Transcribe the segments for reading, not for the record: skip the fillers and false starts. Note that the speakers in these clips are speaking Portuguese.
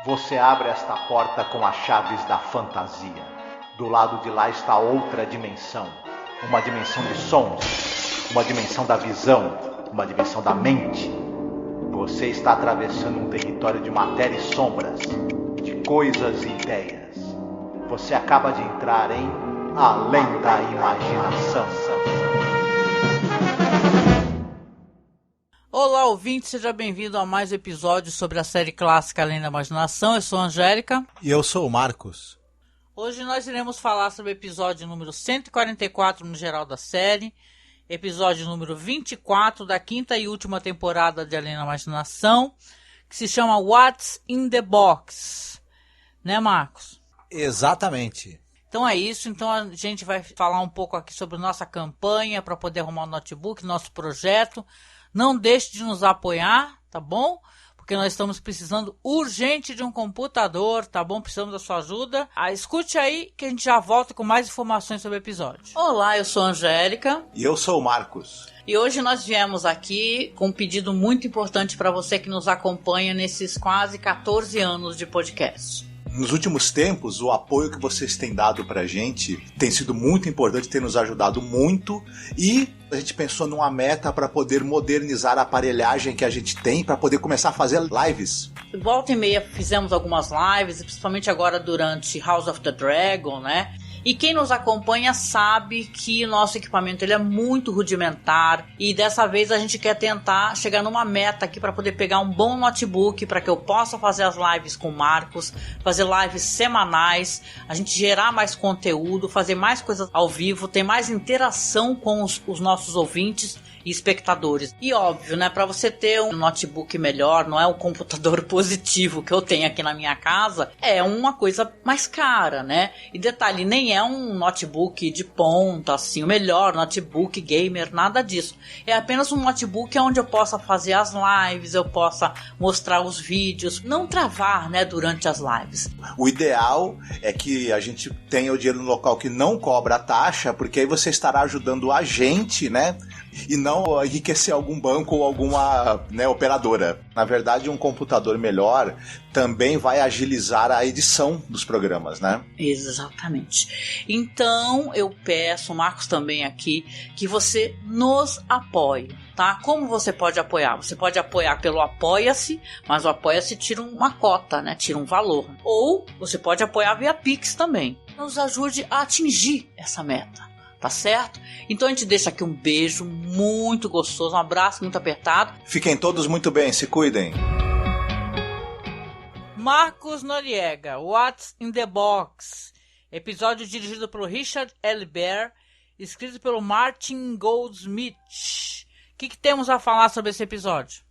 Você abre esta porta com as chaves da fantasia. Do lado de lá está outra dimensão. Uma dimensão de sons, uma dimensão da visão, uma dimensão da mente. Você está atravessando um território de matéria e sombras, de coisas e ideias. Você acaba de entrar em Além da Imaginação. Olá, ouvinte, seja bem-vindo a mais um episódio sobre a série clássica Além da Imaginação. Eu sou a Angélica. E eu sou o Marcos. Hoje nós iremos falar sobre o episódio número 144 no geral da série, episódio número 24 da quinta e última temporada de Além da Imaginação, que se chama What's in the Box. Né, Marcos? Exatamente. Então é isso, então a gente vai falar um pouco aqui sobre nossa campanha para poder arrumar o notebook, nosso projeto. Não deixe de nos apoiar, tá bom? Porque nós estamos precisando urgente de um computador, tá bom? Precisamos da sua ajuda. Escute aí que a gente já volta com mais informações sobre o episódio. Olá, eu sou a Angélica. E eu sou o Marcos. E hoje nós viemos aqui com um pedido muito importante para você que nos acompanha nesses quase 14 anos de podcast. Nos últimos tempos, o apoio que vocês têm dado pra gente tem sido muito importante, tem nos ajudado muito, e a gente pensou numa meta para poder modernizar a aparelhagem que a gente tem, para poder começar a fazer lives. Volta e meia fizemos algumas lives, principalmente agora durante House of the Dragon, né? E quem nos acompanha sabe que o nosso equipamento ele é muito rudimentar e dessa vez a gente quer tentar chegar numa meta aqui para poder pegar um bom notebook para que eu possa fazer as lives com o Marcos, fazer lives semanais, a gente gerar mais conteúdo, fazer mais coisas ao vivo, ter mais interação com os nossos ouvintes e espectadores. E óbvio, né, para você ter um notebook melhor, não é um computador positivo que eu tenho aqui na minha casa, é uma coisa mais cara, né? E detalhe, nem é um notebook de ponta, assim, o melhor notebook gamer, nada disso. É apenas um notebook onde eu possa fazer as lives, eu possa mostrar os vídeos, não travar, né, durante as lives. O ideal é que a gente tenha o dinheiro no local que não cobra taxa, porque aí você estará ajudando a gente, né? E não enriquecer algum banco ou alguma, né, operadora. Na verdade, um computador melhor também vai agilizar a edição dos programas, né? Exatamente. Então, eu peço, Marcos também aqui, que você nos apoie, tá? Como você pode apoiar? Você pode apoiar pelo Apoia-se, mas o Apoia-se tira uma cota, né? Tira um valor. Ou você pode apoiar via Pix também. Nos ajude a atingir essa meta. Tá certo? Então a gente deixa aqui um beijo muito gostoso, um abraço muito apertado. Fiquem todos muito bem, se cuidem. Marcos Noriega, What's in the Box? Episódio dirigido pelo Richard L. Bear, escrito pelo Martin Goldsmith. O que temos a falar sobre esse episódio?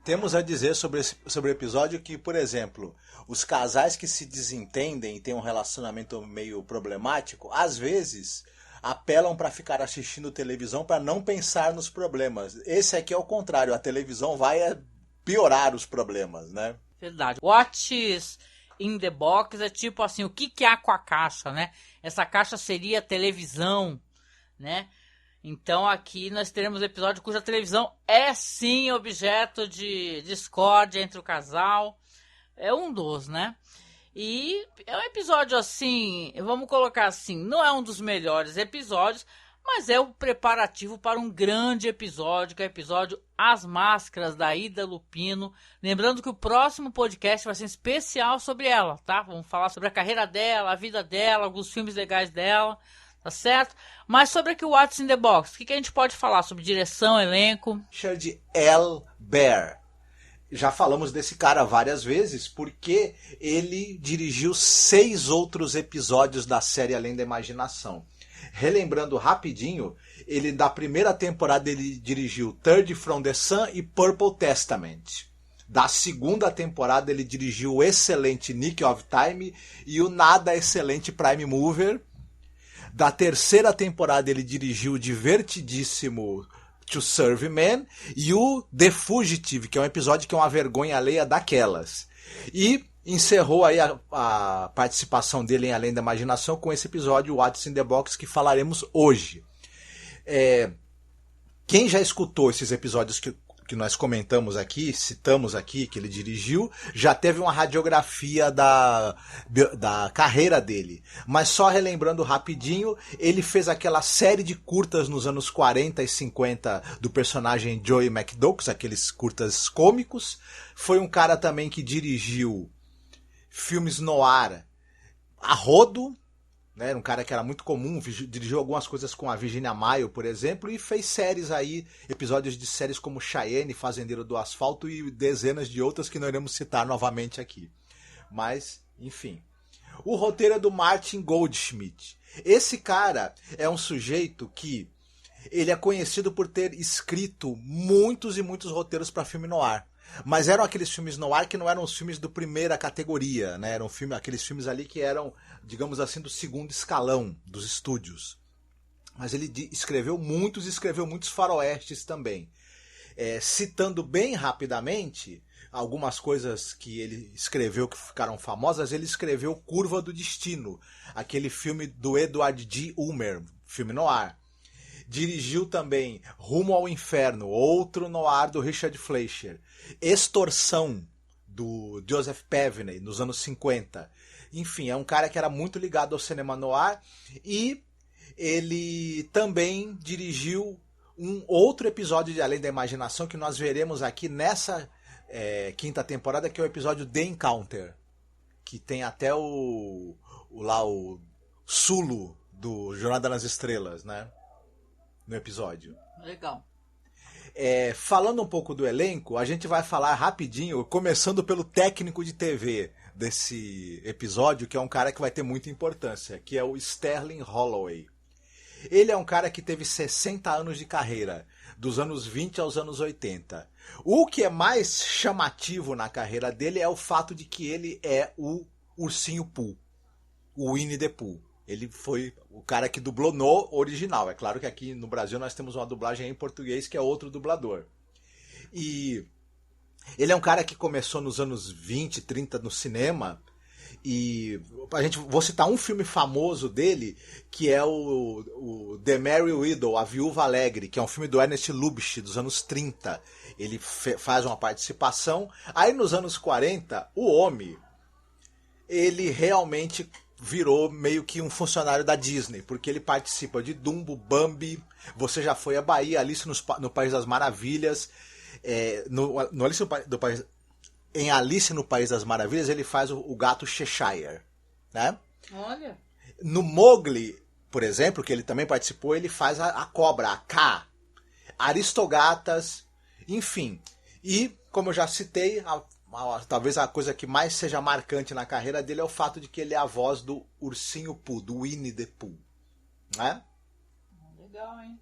Temos a dizer sobre o episódio que, por exemplo, os casais que se desentendem e têm um relacionamento meio problemático, às vezes apelam para ficar assistindo televisão para não pensar nos problemas. Esse aqui é o contrário, a televisão vai piorar os problemas, né? Verdade. What's in the box é tipo assim, o que há com a caixa, né? Essa caixa seria televisão, né? Então aqui nós teremos um episódio cuja televisão é sim objeto de discórdia entre o casal. É um dos, né? E é um episódio assim, vamos colocar assim, não é um dos melhores episódios, mas é o preparativo para um grande episódio, que é o episódio As Máscaras, da Ida Lupino. Lembrando que o próximo podcast vai ser especial sobre ela, tá? Vamos falar sobre a carreira dela, a vida dela, alguns filmes legais dela. Tá certo? Mas sobre aqui o What's in the Box, o que a gente pode falar sobre direção, elenco? Richard L. Bear. Já falamos desse cara várias vezes, porque ele dirigiu 6 outros episódios da série Além da Imaginação. Relembrando rapidinho, ele da primeira temporada ele dirigiu Third from the Sun e Purple Testament. Da segunda temporada ele dirigiu o excelente Nick of Time e o nada excelente Prime Mover. Da terceira temporada ele dirigiu o divertidíssimo To Serve Man e o The Fugitive, que é um episódio que é uma vergonha alheia daquelas. E encerrou aí a participação dele em Além da Imaginação com esse episódio What's in the Box que falaremos hoje. Quem já escutou esses episódios que que nós comentamos aqui, citamos aqui, que ele dirigiu, já teve uma radiografia da carreira dele. Mas só relembrando rapidinho, ele fez aquela série de curtas nos anos 40 e 50 do personagem Joey McDougall, aqueles curtas cômicos. Foi um cara também que dirigiu filmes noir a rodo, né? Era um cara que era muito comum, dirigiu algumas coisas com a Virginia Maio, por exemplo, e fez séries aí, episódios de séries como Cheyenne, Fazendeiro do Asfalto e dezenas de outras que não iremos citar novamente aqui. Mas, enfim. O roteiro é do Martin Goldschmidt. Esse cara é um sujeito que ele é conhecido por ter escrito muitos e muitos roteiros para filme noir. Mas eram aqueles filmes noir que não eram os filmes do primeira categoria, né? Eram aqueles filmes ali que eram, digamos assim, do segundo escalão dos estúdios. Mas ele escreveu muitos faroestes também. Citando bem rapidamente algumas coisas que ele escreveu que ficaram famosas, ele escreveu Curva do Destino, aquele filme do Edward G. Ulmer, filme noir. Dirigiu também Rumo ao Inferno, outro noir do Richard Fleischer. Extorsão, do Joseph Pevney, nos anos 50. Enfim, é um cara que era muito ligado ao cinema noir. E ele também dirigiu um outro episódio de Além da Imaginação que nós veremos aqui nessa quinta temporada, que é o episódio The Encounter. Que tem até o Sulu do Jornada nas Estrelas, né? No episódio. Legal. Falando um pouco do elenco, a gente vai falar rapidinho, começando pelo técnico de TV desse episódio, que é um cara que vai ter muita importância, que é o Sterling Holloway. Ele é um cara que teve 60 anos de carreira, dos anos 20 aos anos 80. O que é mais chamativo na carreira dele é o fato de que ele é o Ursinho Pooh, o Winnie the Pooh. Ele foi o cara que dublou no original. É claro que aqui no Brasil nós temos uma dublagem em português que é outro dublador. E ele é um cara que começou nos anos 20, 30 no cinema. E vou citar um filme famoso dele, que é o The Merry Widow, A Viúva Alegre, que é um filme do Ernest Lubitsch, dos anos 30. Ele faz uma participação. Aí nos anos 40, o homem, ele realmente virou meio que um funcionário da Disney, porque ele participa de Dumbo, Bambi, Você Já Foi à Bahia, Alice no País das Maravilhas, em Alice no País das Maravilhas ele faz o gato Cheshire, né? Olha. No Mowgli, por exemplo, que ele também participou, ele faz a cobra, a K, Aristogatas, enfim. E, como eu já citei, talvez a coisa que mais seja marcante na carreira dele é o fato de que ele é a voz do Ursinho Pooh, do Winnie the Pooh, né? Legal, hein?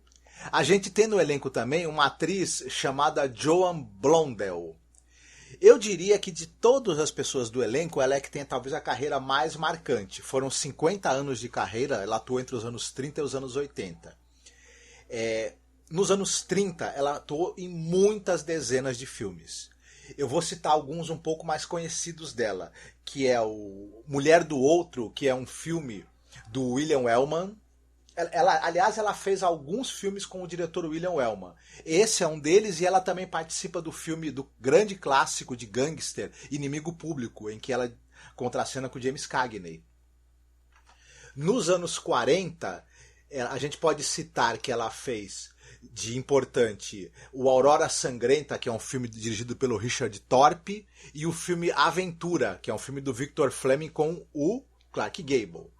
A gente tem no elenco também uma atriz chamada Joan Blondell. Eu diria que de todas as pessoas do elenco, ela é que tem talvez a carreira mais marcante. Foram 50 anos de carreira, ela atuou entre os anos 30 e os anos 80. Nos anos 30, ela atuou em muitas dezenas de filmes. Eu vou citar alguns um pouco mais conhecidos dela, que é o Mulher do Outro, que é um filme do William Wellman. Aliás, ela fez alguns filmes com o diretor William Wellman. Esse é um deles, e ela também participa do filme, do grande clássico de gangster, Inimigo Público, em que ela contracena com James Cagney. Nos anos 40, a gente pode citar que ela fez de importante o Aurora Sangrenta, que é um filme dirigido pelo Richard Thorpe, e o filme Aventura, que é um filme do Victor Fleming com o Clark Gable.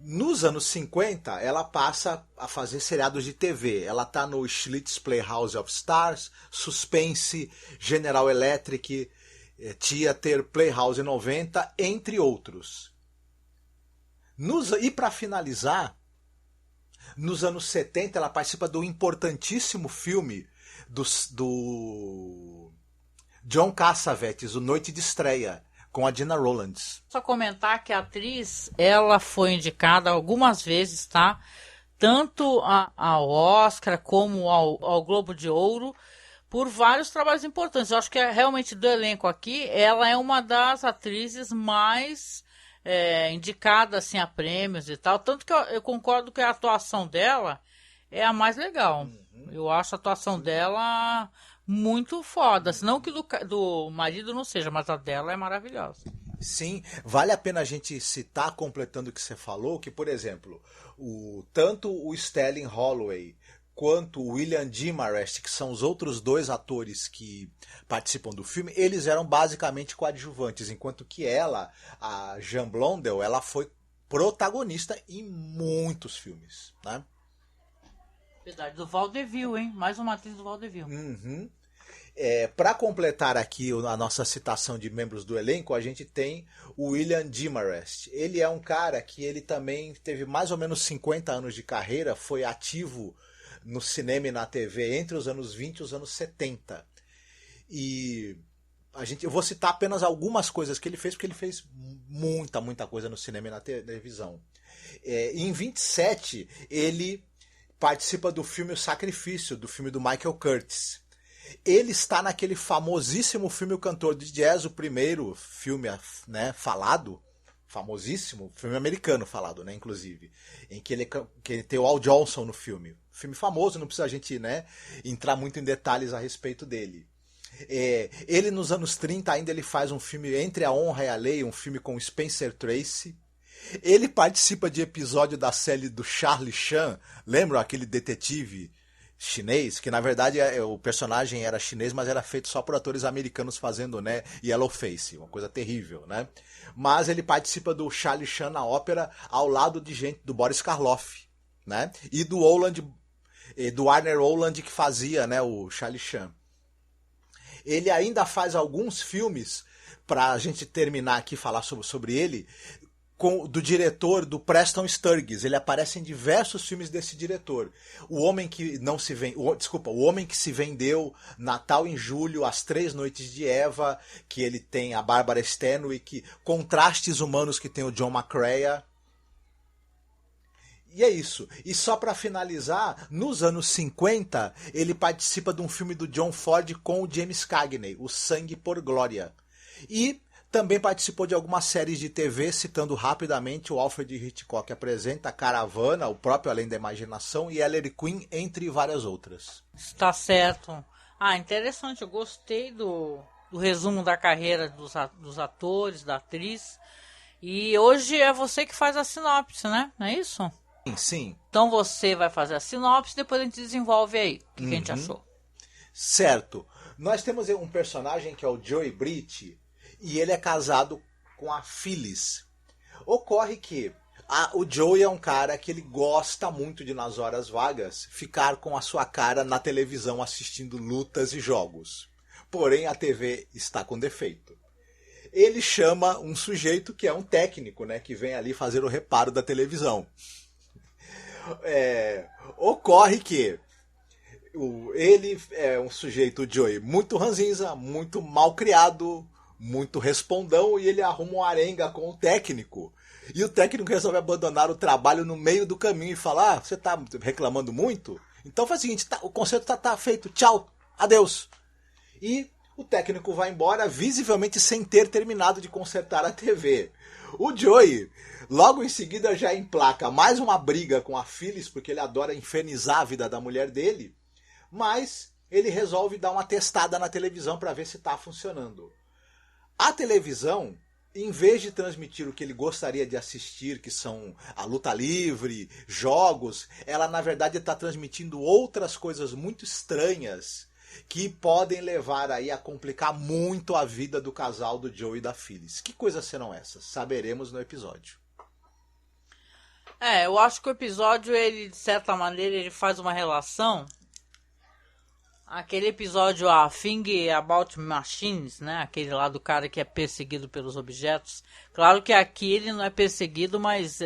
Nos anos 50, ela passa a fazer seriados de TV. Ela está no Schlitz Playhouse of Stars, Suspense, General Electric, Theater, Playhouse 90, entre outros. E para finalizar, nos anos 70, ela participa do importantíssimo filme do John Cassavetes, O Noite de Estreia, com a Gina Rowlands. Só comentar que a atriz, ela foi indicada algumas vezes, tá? Tanto ao Oscar como ao Globo de Ouro, por vários trabalhos importantes. Eu acho que realmente do elenco aqui, ela é uma das atrizes mais indicada assim, a prêmios e tal. Tanto que eu concordo que a atuação dela é a mais legal. Eu acho a atuação dela muito foda. Senão que do marido não seja, mas a dela é maravilhosa. Sim, vale a pena a gente citar, completando o que você falou, que, por exemplo, tanto o Sterling Holloway quanto o William Demarest, que são os outros dois atores que participam do filme, eles eram basicamente coadjuvantes, enquanto que ela, a Jean Blondell, ela foi protagonista em muitos filmes, né? Verdade, do Vaudeville, hein? Mais uma atriz do Vaudeville. Uhum. Para completar aqui a nossa citação de membros do elenco, a gente tem o William Demarest. Ele é um cara que ele também teve mais ou menos 50 anos de carreira, foi ativo no cinema e na TV entre os anos 20 e os anos 70. E eu vou citar apenas algumas coisas que ele fez, porque ele fez muita coisa no cinema e na televisão. Em 27, ele participa do filme O Sacrifício, do filme do Michael Curtiz. Ele está naquele famosíssimo filme O Cantor de Jazz, o primeiro filme, né, falado, famosíssimo, filme americano falado, né, inclusive, em que ele tem o Al Jolson no filme. Filme famoso, não precisa a gente, né, entrar muito em detalhes a respeito dele. Ele nos anos 30 ainda ele faz um filme Entre a Honra e a Lei, um filme com Spencer Tracy. Ele participa de episódio da série do Charlie Chan, lembram aquele detetive chinês, que na verdade o personagem era chinês, mas era feito só por atores americanos fazendo, né, Yellowface, uma coisa terrível, né? Mas ele participa do Charlie Chan na ópera ao lado de gente do Boris Karloff, né? E do Warner Oland, que fazia, né, o Charlie Chan. Ele ainda faz alguns filmes, para a gente terminar aqui falar sobre ele, do diretor do Preston Sturges. Ele aparece em diversos filmes desse diretor. O Homem que se Vendeu, Natal em Julho, As Três Noites de Eva, que ele tem a Barbara Stanwyck, Contrastes Humanos, que tem o John McCrea. E é isso. E só para finalizar, nos anos 50, ele participa de um filme do John Ford com o James Cagney, O Sangue por Glória. E também participou de algumas séries de TV, citando rapidamente o Alfred Hitchcock apresenta, Caravana, o próprio Além da Imaginação e Ellery Queen, entre várias outras. Está certo. Interessante, eu gostei do resumo da carreira dos atores, da atriz. E hoje é você que faz a sinopse, né? Não é isso? Sim. Então você vai fazer a sinopse, depois a gente desenvolve aí o que a gente achou. Certo. Nós temos um personagem que é o Joey Britt, e ele é casado com a Phyllis. Ocorre que o Joey é um cara que ele gosta muito de, nas horas vagas, ficar com a sua cara na televisão assistindo lutas e jogos. Porém, a TV está com defeito. Ele chama um sujeito que é um técnico, né, que vem ali fazer o reparo da televisão. Ocorre que ele é um sujeito, o Joey, muito ranzinza, muito mal criado, muito respondão, e ele arruma uma arenga com o técnico. E o técnico resolve abandonar o trabalho no meio do caminho e fala: você tá reclamando muito? Então faz o seguinte, o concerto tá feito, tchau, adeus. E o técnico vai embora, visivelmente sem ter terminado de consertar a TV. O Joey, logo em seguida, já emplaca mais uma briga com a Phyllis, porque ele adora infernizar a vida da mulher dele, mas ele resolve dar uma testada na televisão para ver se está funcionando. A televisão, em vez de transmitir o que ele gostaria de assistir, que são a luta livre, jogos, ela na verdade está transmitindo outras coisas muito estranhas que podem levar aí a complicar muito a vida do casal do Joey e da Phyllis. Que coisas serão essas? Saberemos no episódio. Eu acho que o episódio, ele, de certa maneira, ele faz uma relação. Aquele episódio, a Thing About Machines, né? Aquele lá do cara que é perseguido pelos objetos. Claro que aqui ele não é perseguido, mas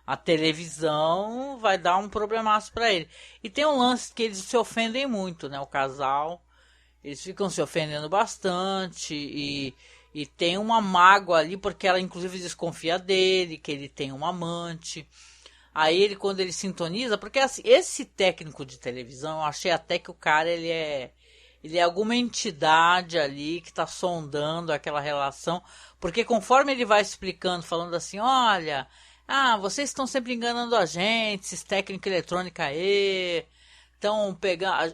a televisão vai dar um problemaço para ele. E tem um lance que eles se ofendem muito, né? O casal, eles ficam se ofendendo bastante e tem uma mágoa ali, porque ela inclusive desconfia dele, que ele tem um amante. Aí ele, quando ele sintoniza, porque assim, esse técnico de televisão, eu achei até que o cara, ele é alguma entidade ali que está sondando aquela relação, porque conforme ele vai explicando, falando assim, olha, vocês estão sempre enganando a gente, esses técnicos eletrônicos aí, Então,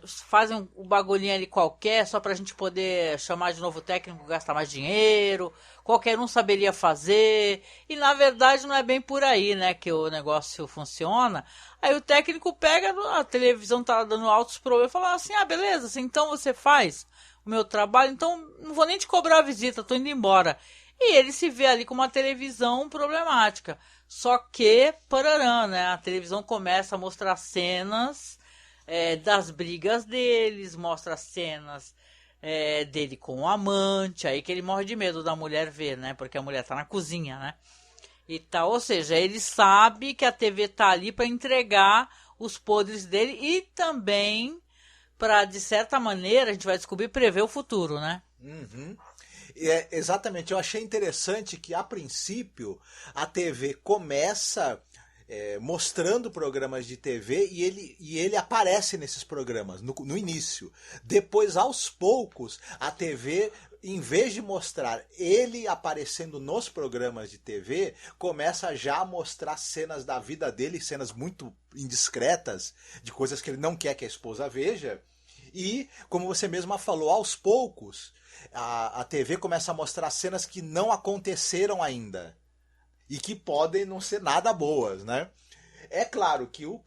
fazem um bagulhinho ali qualquer, só pra gente poder chamar de novo técnico, gastar mais dinheiro, qualquer um saberia fazer, e na verdade não é bem por aí, né, que o negócio funciona. Aí o técnico pega, a televisão tá dando altos problemas, e fala assim, beleza, assim, então você faz o meu trabalho, então não vou nem te cobrar a visita, tô indo embora. E ele se vê ali com uma televisão problemática. Só que, parará, né, a televisão começa a mostrar cenas das brigas deles, mostra cenas dele com o amante, aí que ele morre de medo da mulher ver, né? Porque a mulher tá na cozinha, né? E tal, ou seja, ele sabe que a TV tá ali para entregar os podres dele e também para, de certa maneira, a gente vai descobrir, prever o futuro, né? Uhum. Exatamente, eu achei interessante que a princípio a TV começa mostrando programas de TV e ele aparece nesses programas no início. Depois, aos poucos, a TV, em vez de mostrar ele aparecendo nos programas de TV, começa já a mostrar cenas da vida dele, cenas muito indiscretas, de coisas que ele não quer que a esposa veja. E, como você mesma falou, aos poucos, a TV começa a mostrar cenas que não aconteceram ainda. E que podem não ser nada boas, né? É claro que o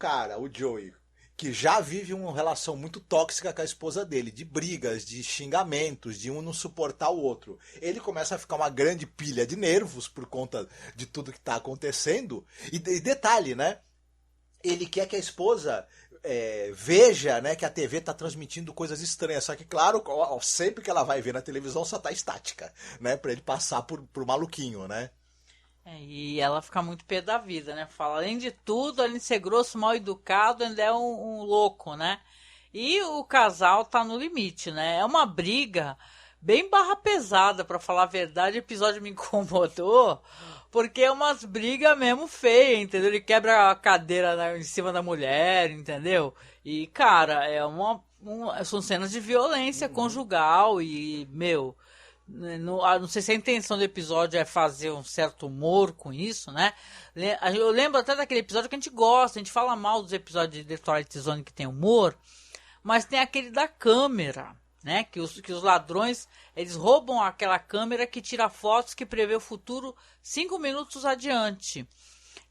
Joey, que já vive uma relação muito tóxica com a esposa dele, de brigas, de xingamentos, de um não suportar o outro, ele começa a ficar uma grande pilha de nervos por conta de tudo que está acontecendo. E detalhe, né? Ele quer que a esposa veja, né, que a TV está transmitindo coisas estranhas. Só que, claro, sempre que ela vai ver na televisão só tá estática, né? Para ele passar por maluquinho, né? E ela fica muito pé da vida, né? Fala, além de tudo, além de ser grosso, mal educado, ainda é um louco, né? E o casal tá no limite, né? É uma briga bem barra pesada, pra falar a verdade. O episódio me incomodou, porque é umas brigas mesmo feias, entendeu? Ele quebra a cadeira em cima da mulher, entendeu? E, cara, são cenas de violência conjugal e, meu... Não sei se a intenção do episódio é fazer um certo humor com isso, né? Eu lembro até daquele episódio que a gente gosta, a gente fala mal dos episódios de The Twilight Zone que tem humor, mas tem aquele da câmera, né? Que os ladrões, eles roubam aquela câmera que tira fotos que prevê o futuro 5 minutos adiante.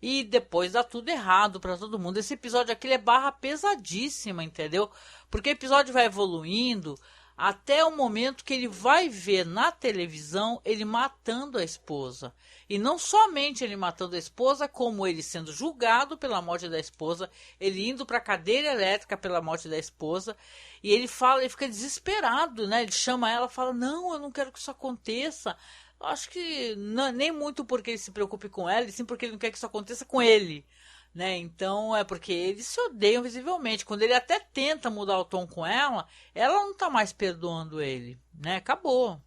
E depois dá tudo errado pra todo mundo. Esse episódio aqui é barra pesadíssima, entendeu? Porque o episódio vai evoluindo até o momento que ele vai ver na televisão ele matando a esposa. E não somente ele matando a esposa, como ele sendo julgado pela morte da esposa, ele indo para a cadeira elétrica pela morte da esposa, e ele fica desesperado, né? Ele chama ela e fala, não, eu não quero que isso aconteça. Eu acho que nem muito porque ele se preocupe com ela, e sim porque ele não quer que isso aconteça com ele. Né? Então é porque eles se odeiam visivelmente. Quando ele até tenta mudar o tom com ela não tá mais perdoando ele, né? Acabou.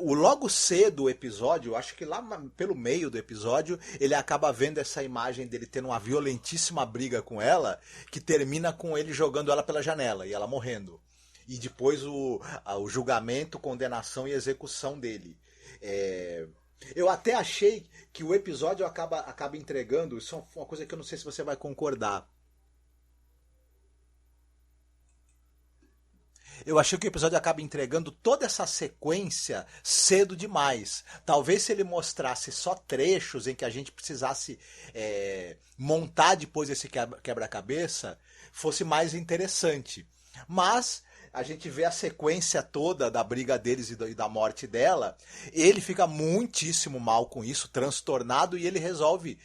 Logo cedo o episódio, acho que lá pelo meio do episódio, ele acaba vendo essa imagem dele tendo uma violentíssima briga com ela, que termina com ele jogando ela pela janela e ela morrendo. E depois o julgamento, condenação e execução dele. Eu até achei que o episódio acaba entregando, isso é uma coisa que eu não sei se você vai concordar. Eu achei que o episódio acaba entregando toda essa sequência cedo demais. Talvez se ele mostrasse só trechos em que a gente precisasse montar depois esse quebra-cabeça, fosse mais interessante. Mas a gente vê a sequência toda da briga deles e da morte dela. Ele fica muitíssimo mal com isso, transtornado, e ele resolve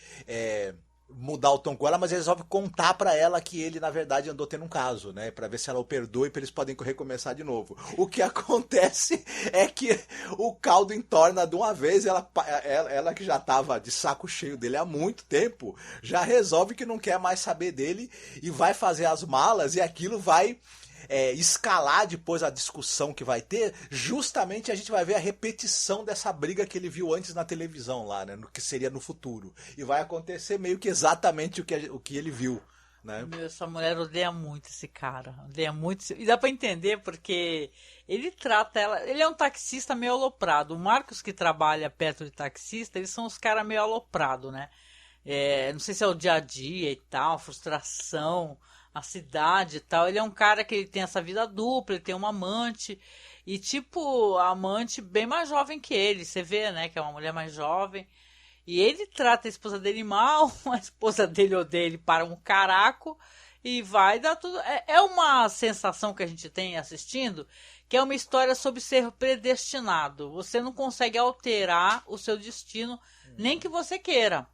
mudar o tom com ela, mas ele resolve contar pra ela que ele, na verdade, andou tendo um caso, né? Pra ver se ela o perdoa e eles podem recomeçar de novo. O que acontece é que o caldo entorna de uma vez, ela que já tava de saco cheio dele há muito tempo, já resolve que não quer mais saber dele e vai fazer as malas, e aquilo vai escalar depois a discussão que vai ter. Justamente a gente vai ver a repetição dessa briga que ele viu antes na televisão lá, né, no que seria no futuro, e vai acontecer meio que exatamente o que ele viu, né? Essa mulher odeia muito esse cara, odeia muito, e dá pra entender porque ele trata ela, ele é um taxista meio aloprado. O Marcos, que trabalha perto de taxista, eles são os caras meio aloprado, né? Não sei se é o dia a dia e tal, frustração, a cidade e tal. Ele é um cara que ele tem essa vida dupla, ele tem uma amante, e tipo, a amante bem mais jovem que ele, você vê, né, que é uma mulher mais jovem, e ele trata a esposa dele mal, a esposa dele odeia ele para um caraco, e vai dar tudo. É uma sensação que a gente tem assistindo, que é uma história sobre ser predestinado. Você não consegue alterar o seu destino, nem que você queira.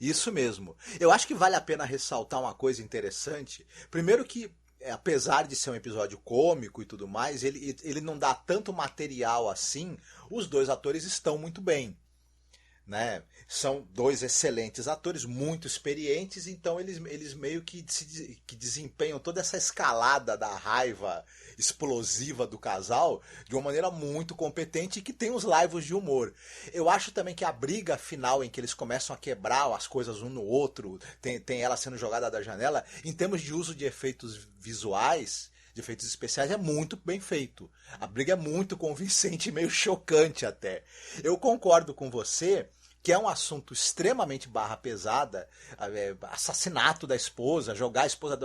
Isso mesmo. Eu acho que vale a pena ressaltar uma coisa interessante. Primeiro que, apesar de ser um episódio cômico e tudo mais, ele não dá tanto material assim. Os dois atores estão muito bem, né? São dois excelentes atores, muito experientes, então eles meio que desempenham toda essa escalada da raiva explosiva do casal de uma maneira muito competente e que tem os laivos de humor. Eu acho também que a briga final em que eles começam a quebrar as coisas um no outro, tem ela sendo jogada da janela, em termos de uso de efeitos visuais, de efeitos especiais, é muito bem feito. A briga é muito convincente e meio chocante até. Eu concordo com você que é um assunto extremamente barra pesada, assassinato da esposa, jogar a esposa,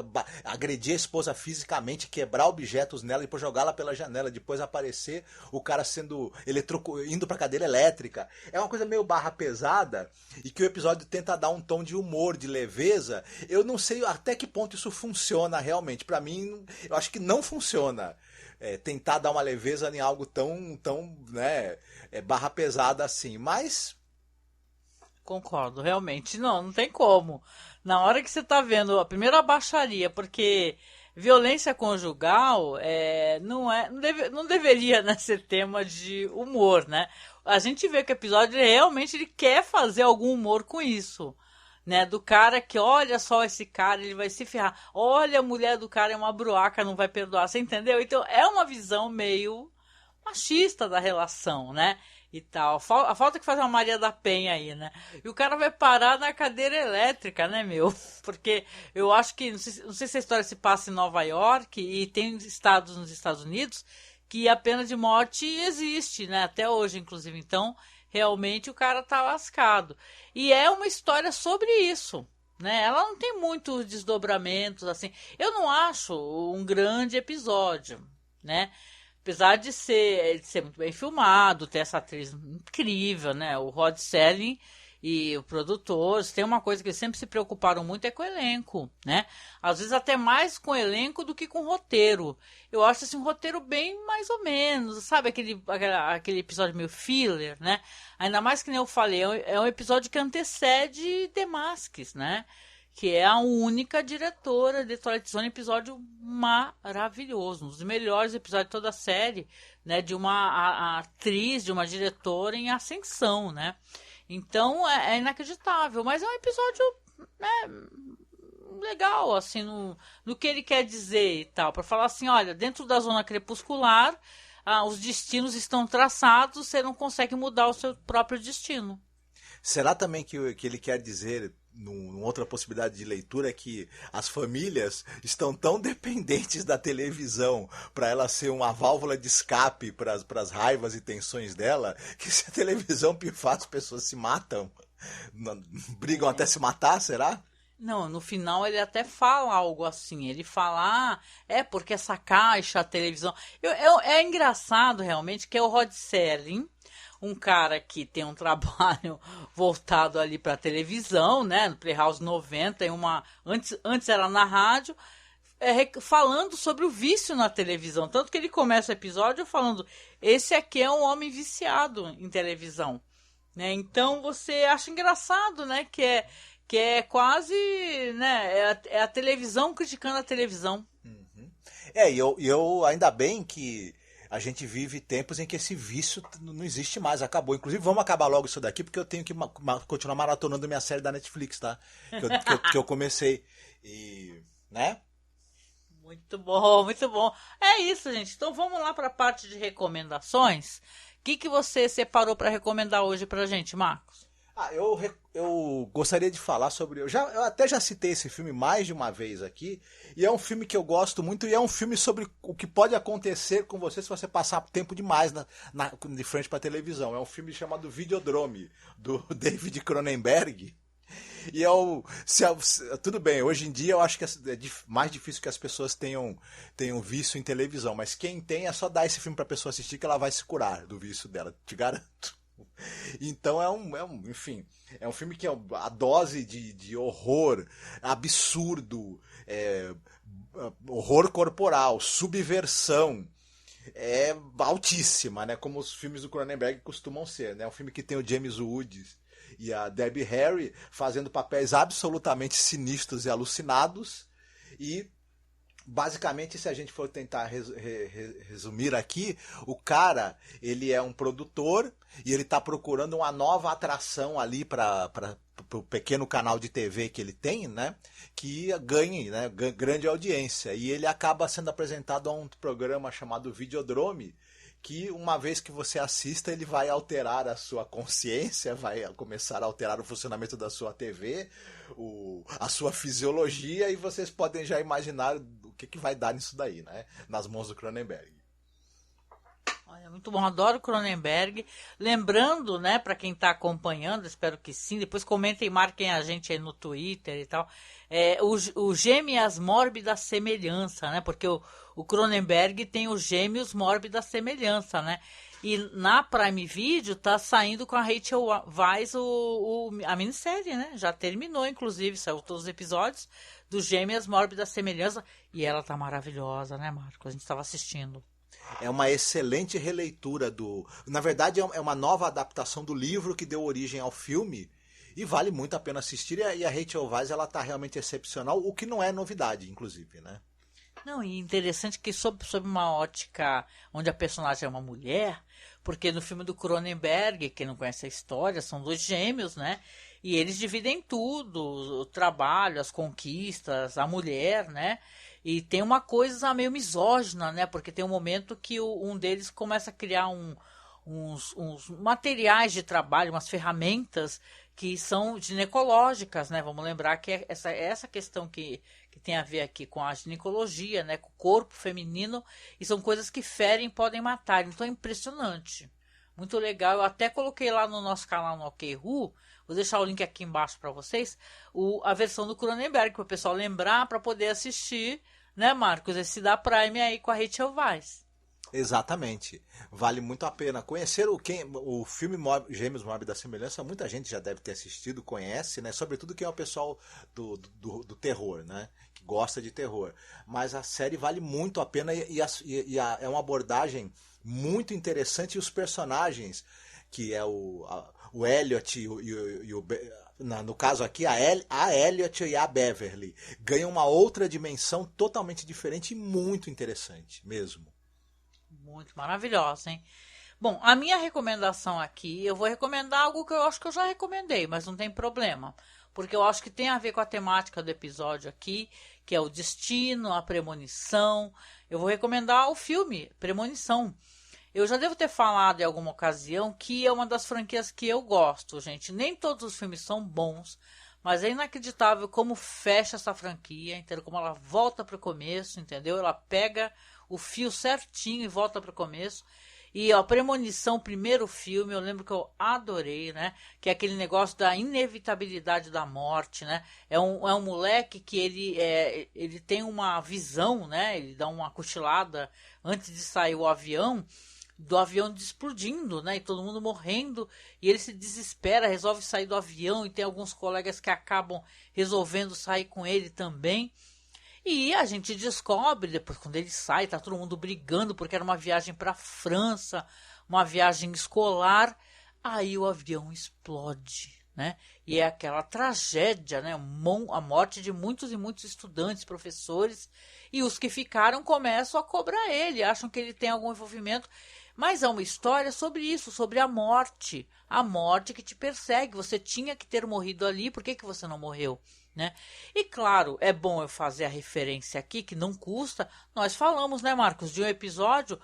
agredir a esposa fisicamente, quebrar objetos nela e depois jogá-la pela janela, depois aparecer o cara sendo indo pra cadeira elétrica. É uma coisa meio barra pesada e que o episódio tenta dar um tom de humor, de leveza. Eu não sei até que ponto isso funciona realmente. Pra mim, eu acho que não funciona. Tentar dar uma leveza em algo tão né, barra pesada assim, mas... Concordo, realmente. Não tem como. Na hora que você tá vendo a primeira baixaria, porque violência conjugal não deveria, né, ser tema de humor, né? A gente vê que o episódio realmente ele quer fazer algum humor com isso, né? Do cara que, olha só esse cara, ele vai se ferrar. Olha, a mulher do cara é uma bruaca, não vai perdoar, você entendeu? Então é uma visão meio machista da relação, né? E tal. A falta que faz uma Maria da Penha aí, né? E o cara vai parar na cadeira elétrica, né, meu? Porque eu acho que, não sei se a história se passa em Nova York e tem estados nos Estados Unidos que a pena de morte existe, né? Até hoje, inclusive. Então, realmente o cara tá lascado. E é uma história sobre isso, né? Ela não tem muitos desdobramentos, assim. Eu não acho um grande episódio, né? Apesar de ser muito bem filmado, ter essa atriz incrível, né? O Rod Serling e o produtor, tem uma coisa que eles sempre se preocuparam muito é com o elenco, né? Às vezes até mais com o elenco do que com o roteiro. Eu acho assim, um roteiro bem mais ou menos, sabe? Aquele episódio meio filler, né? Ainda mais que nem eu falei, é um episódio que antecede The Masks, né? Que é a única diretora de Twilight Zone, episódio maravilhoso, um dos melhores episódios de toda a série, né, de uma atriz, de uma diretora em ascensão, né, então é inacreditável, mas é um episódio, né, legal, assim, no que ele quer dizer e tal, para falar assim, olha, dentro da zona crepuscular, os destinos estão traçados, você não consegue mudar o seu próprio destino. Será também que ele quer dizer, numa outra possibilidade de leitura, é que as famílias estão tão dependentes da televisão para ela ser uma válvula de escape para as raivas e tensões dela, que se a televisão pifar, as pessoas se matam, brigam até se matar, será? Não, no final ele até fala algo assim. Ele fala, porque essa caixa, a televisão... É engraçado realmente que é o Rod Serling, um cara que tem um trabalho voltado ali para televisão, né? No Playhouse 90, antes era na rádio, falando sobre o vício na televisão. Tanto que ele começa o episódio falando, esse aqui é um homem viciado em televisão. Né? Então você acha engraçado, né? Que é quase, né? É a televisão criticando a televisão. Uhum. E eu ainda bem que a gente vive tempos em que esse vício não existe mais, acabou. Inclusive, vamos acabar logo isso daqui, porque eu tenho que continuar maratonando minha série da Netflix, tá? Que eu comecei. E, né? Muito bom, muito bom. É isso, gente. Então vamos lá para a parte de recomendações. O que você separou para recomendar hoje pra gente, Marcos? Eu gostaria de falar sobre... Eu até já citei esse filme mais de uma vez aqui, e é um filme que eu gosto muito, e é um filme sobre o que pode acontecer com você se você passar tempo demais de frente para televisão. É um filme chamado Videodrome, do David Cronenberg. E tudo bem, hoje em dia eu acho que é mais difícil que as pessoas tenham vício em televisão, mas quem tem é só dar esse filme pra pessoa assistir que ela vai se curar do vício dela, te garanto. Então enfim, é um filme que é a dose de horror absurdo, horror corporal, subversão, é altíssima, né? Como os filmes do Cronenberg costumam ser, né? É um filme que tem o James Woods e a Debbie Harry fazendo papéis absolutamente sinistros e alucinados. E basicamente, se a gente for tentar resumir aqui, o cara, ele é um produtor e ele está procurando uma nova atração ali para o pequeno canal de TV que ele tem, né, que ganhe, né, grande audiência. E ele acaba sendo apresentado a um programa chamado Videodrome, que uma vez que você assista, ele vai alterar a sua consciência, vai começar a alterar o funcionamento da sua TV, a sua fisiologia, e vocês podem já imaginar o que vai dar nisso daí, né? Nas mãos do Cronenberg. Olha, muito bom, adoro Cronenberg. Lembrando, né, para quem está acompanhando, espero que sim, depois comentem e marquem a gente aí no Twitter e tal, o Gêmeas Mórbida Semelhança, né, porque o Cronenberg tem os Gêmeos Mórbida Semelhança, né, e na Prime Video tá saindo com a Rachel Weisz a minissérie, né, já terminou, inclusive, saiu todos os episódios do Gêmeas Mórbida Semelhança, e ela tá maravilhosa, né, Marcos, a gente estava assistindo. É uma excelente releitura Na verdade, é uma nova adaptação do livro que deu origem ao filme. E vale muito a pena assistir. E a Rachel Weisz, ela tá realmente excepcional. O que não é novidade, inclusive, né? Não, e interessante que sob uma ótica onde a personagem é uma mulher, porque no filme do Cronenberg, quem não conhece a história, são dois gêmeos, né? E eles dividem tudo, o trabalho, as conquistas, a mulher, né? E tem uma coisa meio misógina, né? Porque tem um momento que um deles começa a criar uns materiais de trabalho, umas ferramentas que são ginecológicas, né? Vamos lembrar que é essa questão que tem a ver aqui com a ginecologia, né? Com o corpo feminino, e são coisas que ferem e podem matar. Então é impressionante. Muito legal. Eu até coloquei lá no nosso canal no OkRu, vou deixar o link aqui embaixo para vocês, a versão do Cronenberg, para o pessoal lembrar, para poder assistir, né, Marcos? Esse da Prime aí com a Rachel Weisz. Exatamente. Vale muito a pena. Conhecer o filme Gêmeos Mórbida Semelhança, muita gente já deve ter assistido, conhece, né? Sobretudo quem é o pessoal do terror, né? Que gosta de terror. Mas a série vale muito a pena é uma abordagem muito interessante, e os personagens, que é o Elliot no caso aqui, a Elliot e a Beverly, ganham uma outra dimensão totalmente diferente e muito interessante mesmo. Muito maravilhosa, hein? Bom, a minha recomendação aqui, eu vou recomendar algo que eu acho que eu já recomendei, mas não tem problema, porque eu acho que tem a ver com a temática do episódio aqui, que é o destino, a premonição. Eu vou recomendar o filme Premonição. Eu já devo ter falado em alguma ocasião que é uma das franquias que eu gosto, gente. Nem todos os filmes são bons, mas é inacreditável como fecha essa franquia, entendeu? Como ela volta para o começo, entendeu? Ela pega o fio certinho e volta para o começo. E a Premonição, o primeiro filme, eu lembro que eu adorei, né? Que é aquele negócio da inevitabilidade da morte, né? É um moleque que ele tem uma visão, né? Ele dá uma cochilada antes de sair o avião, do avião explodindo, né? E todo mundo morrendo, e ele se desespera, resolve sair do avião, e tem alguns colegas que acabam resolvendo sair com ele também. E a gente descobre, depois quando ele sai, tá todo mundo brigando, porque era uma viagem para a França, uma viagem escolar, aí o avião explode, né? E é aquela tragédia, né? A morte de muitos e muitos estudantes, professores, e os que ficaram começam a cobrar ele, acham que ele tem algum envolvimento. Mas é uma história sobre isso, sobre a morte que te persegue. Você tinha que ter morrido ali, por que você não morreu? Né? E claro, é bom eu fazer a referência aqui, que não custa. Nós falamos, né, Marcos, de um episódio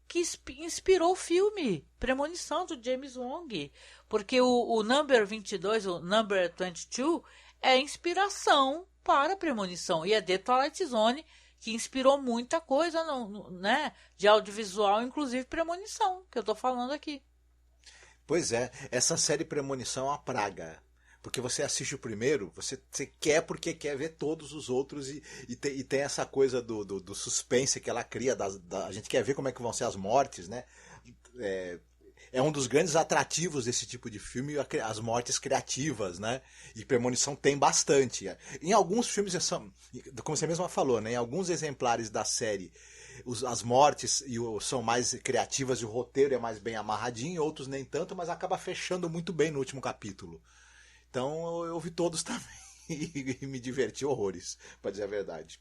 que inspirou o filme Premonição, do James Wong. Porque o Number 22, o Number 22, é inspiração para Premonição. E é The Twilight Zone, que inspirou muita coisa, né, de audiovisual, inclusive Premonição, que eu tô falando aqui. Pois é, essa série Premonição é uma praga. Porque você assiste o primeiro, você quer porque quer ver todos os outros e tem essa coisa do suspense que ela cria, a gente quer ver como é que vão ser as mortes, né? É um dos grandes atrativos desse tipo de filme, as mortes criativas, né? E Premonição tem bastante. Em alguns filmes, como você mesma falou, né? Em alguns exemplares da série, as mortes são mais criativas e o roteiro é mais bem amarradinho, outros nem tanto, mas acaba fechando muito bem no último capítulo. Então eu vi todos também e me diverti horrores, pra dizer a verdade.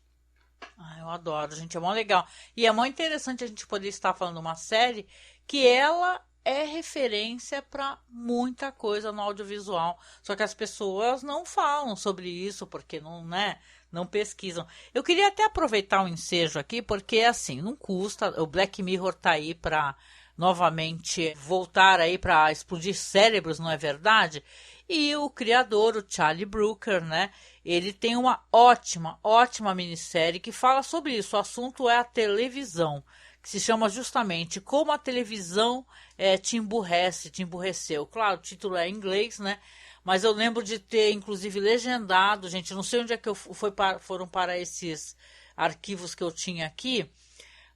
Eu adoro, gente, é mó legal. E é muito interessante a gente poder estar falando de uma série que ela é referência para muita coisa no audiovisual. Só que as pessoas não falam sobre isso porque não pesquisam. Eu queria até aproveitar o ensejo aqui, porque assim, não custa, o Black Mirror tá aí para novamente voltar aí para explodir cérebros, não é verdade? E o criador, o Charlie Brooker, né? Ele tem uma ótima minissérie que fala sobre isso. O assunto é a televisão, que se chama justamente Como a Televisão te emburreceu. Claro, o título é em inglês, né? Mas eu lembro de ter, inclusive, legendado, gente, não sei onde é que foram para esses arquivos que eu tinha aqui,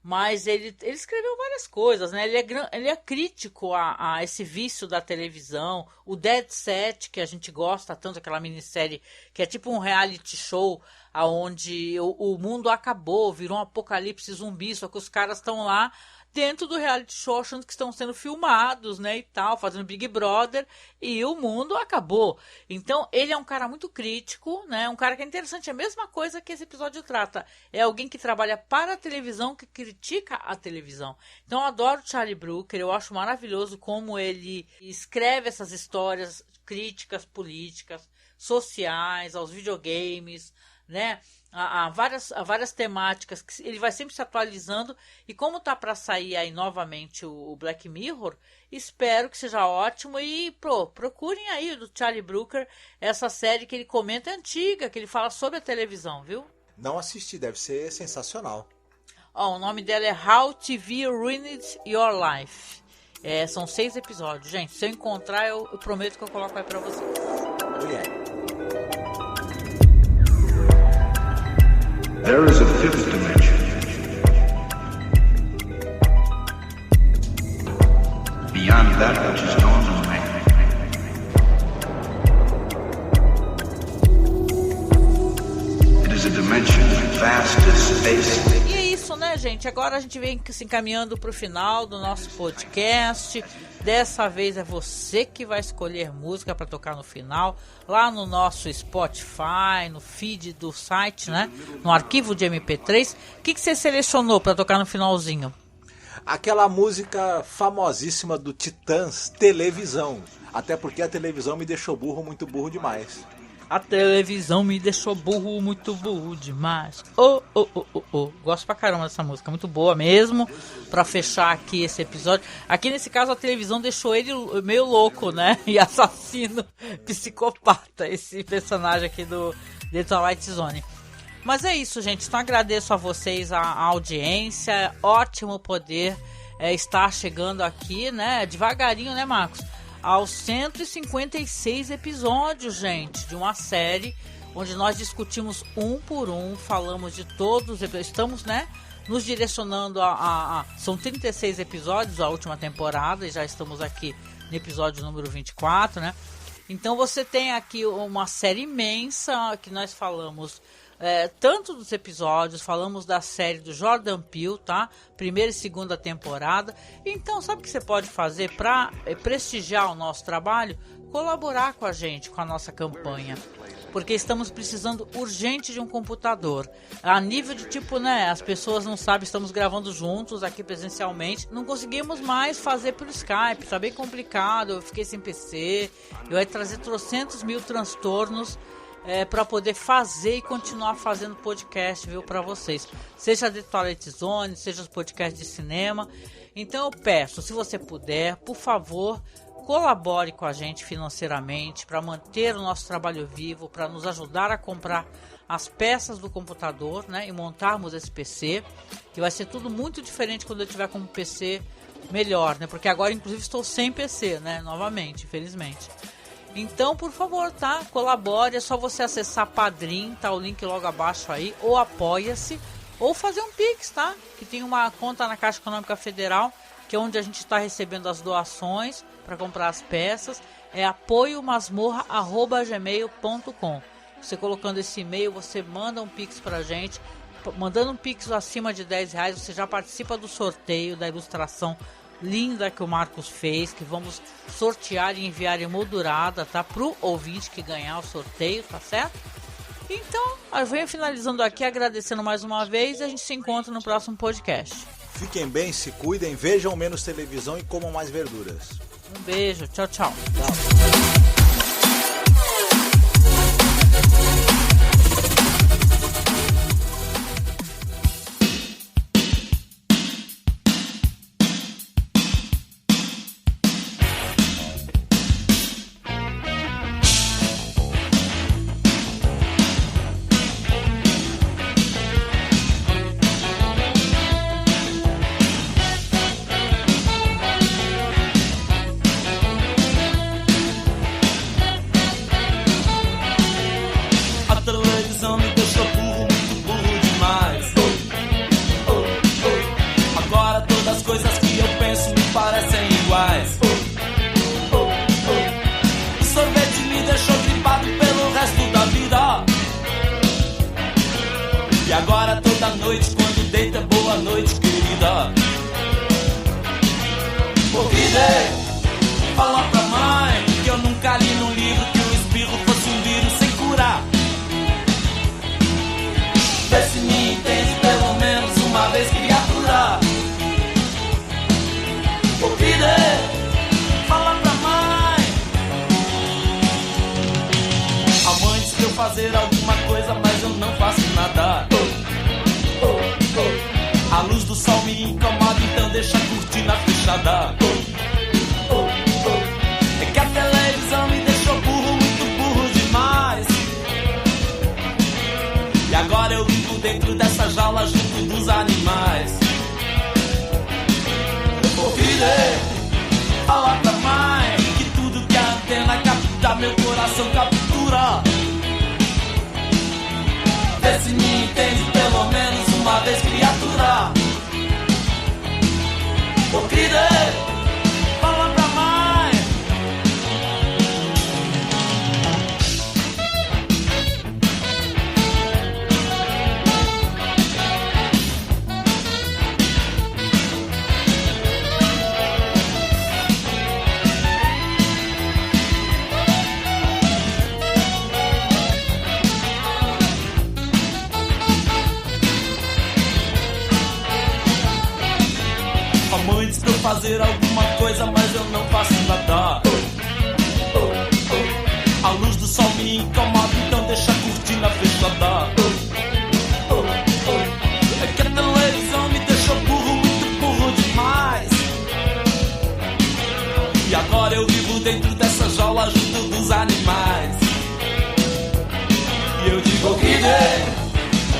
mas ele escreveu várias coisas, né? Ele é crítico a esse vício da televisão, o Dead Set, que a gente gosta tanto, aquela minissérie que é tipo um reality show, onde o mundo acabou, virou um apocalipse zumbi, só que os caras estão lá dentro do reality show achando que estão sendo filmados, né, e tal, fazendo Big Brother, e o mundo acabou. Então, ele é um cara muito crítico, né, um cara que é interessante, é a mesma coisa que esse episódio trata. É alguém que trabalha para a televisão, que critica a televisão. Então, eu adoro Charlie Brooker, eu acho maravilhoso como ele escreve essas histórias, críticas políticas, sociais, aos videogames, né? Há várias temáticas que ele vai sempre se atualizando, e como tá para sair aí novamente o Black Mirror, espero que seja ótimo. E procurem aí do Charlie Brooker, essa série que ele comenta, é antiga, que ele fala sobre a televisão, viu? Não assisti, deve ser sensacional. O nome dela é How TV Ruined Your Life. São 6 episódios, gente. Se eu encontrar, eu prometo que eu coloco aí para vocês. There is a fifth dimension. Beyond that which is known to man. It is a dimension vast as space. E é isso, né, gente? Agora a gente vem se encaminhando para o final do nosso podcast. Dessa vez é você que vai escolher música para tocar no final, lá no nosso Spotify, no feed do site, né? No arquivo de MP3. O que você selecionou para tocar no finalzinho? Aquela música famosíssima do Titãs, Televisão. Até porque a televisão me deixou burro, muito burro demais. A televisão me deixou burro, muito burro demais. Gosto pra caramba dessa música, muito boa mesmo. Pra fechar aqui esse episódio. Aqui nesse caso a televisão deixou ele meio louco, né? E assassino, psicopata, esse personagem aqui do The Twilight Zone. Mas é isso, gente. Então agradeço a vocês a audiência. É ótimo poder estar chegando aqui, né? Devagarinho, né, Marcos? Aos 156 episódios, gente, de uma série onde nós discutimos um por um, falamos de todos, estamos, né, nos direcionando são 36 episódios a última temporada, e já estamos aqui no episódio número 24, né? Então você tem aqui uma série imensa que nós falamos tanto dos episódios, falamos da série do Jordan Peele, tá? Primeira e segunda temporada. Então, sabe o que você pode fazer para prestigiar o nosso trabalho? Colaborar com a gente, com a nossa campanha. Porque estamos precisando urgente de um computador. A nível de tipo, né? As pessoas não sabem, estamos gravando juntos aqui presencialmente. Não conseguimos mais fazer pelo Skype, tá bem complicado. Eu fiquei sem PC. Eu ia trazer 300.000 transtornos para poder fazer e continuar fazendo podcast, viu, para vocês. Seja The Twilight Zone, seja os podcasts de cinema. Então eu peço, se você puder, por favor, colabore com a gente financeiramente para manter o nosso trabalho vivo, para nos ajudar a comprar as peças do computador, né, e montarmos esse PC, que vai ser tudo muito diferente quando eu tiver com um PC melhor, né, porque agora inclusive estou sem PC, né, novamente, infelizmente. Então, por favor, tá? Colabore, é só você acessar Padrim, tá o link logo abaixo aí, ou Apoia-se, ou fazer um Pix, tá? Que tem uma conta na Caixa Econômica Federal, que é onde a gente está recebendo as doações para comprar as peças, é apoiomasmorra@gmail.com. Você colocando esse e-mail, você manda um Pix pra gente. Mandando um Pix acima de R$10, você já participa do sorteio da ilustração linda que o Marcos fez, que vamos sortear e enviar emoldurada, tá? Pro ouvinte que ganhar o sorteio, tá certo? Então, eu venho finalizando aqui, agradecendo mais uma vez, e a gente se encontra no próximo podcast. Fiquem bem, se cuidem, vejam menos televisão e comam mais verduras. Um beijo, tchau, tchau. Fazer alguma coisa, mas eu não faço nada. A luz do sol me incomoda, então deixa a cortina fechada. É que a televisão me deixou burro, muito burro demais. E agora eu vivo dentro dessa jaula junto dos animais. Ô filho, fala pra mãe que tudo que a antena capta, meu coração captura. Vê se me entende pelo menos uma vez, criatura. Ô querida, fala pra mãe. Fazer alguma coisa, mas eu não faço nada. A luz do sol me incomoda, então deixa a cortina fechada. É que a televisão me deixou burro, muito burro demais. E agora eu vivo dentro dessa jaula junto dos animais. E eu digo que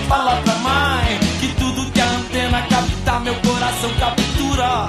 fala pra mãe que tudo que a antena capta, meu coração captura.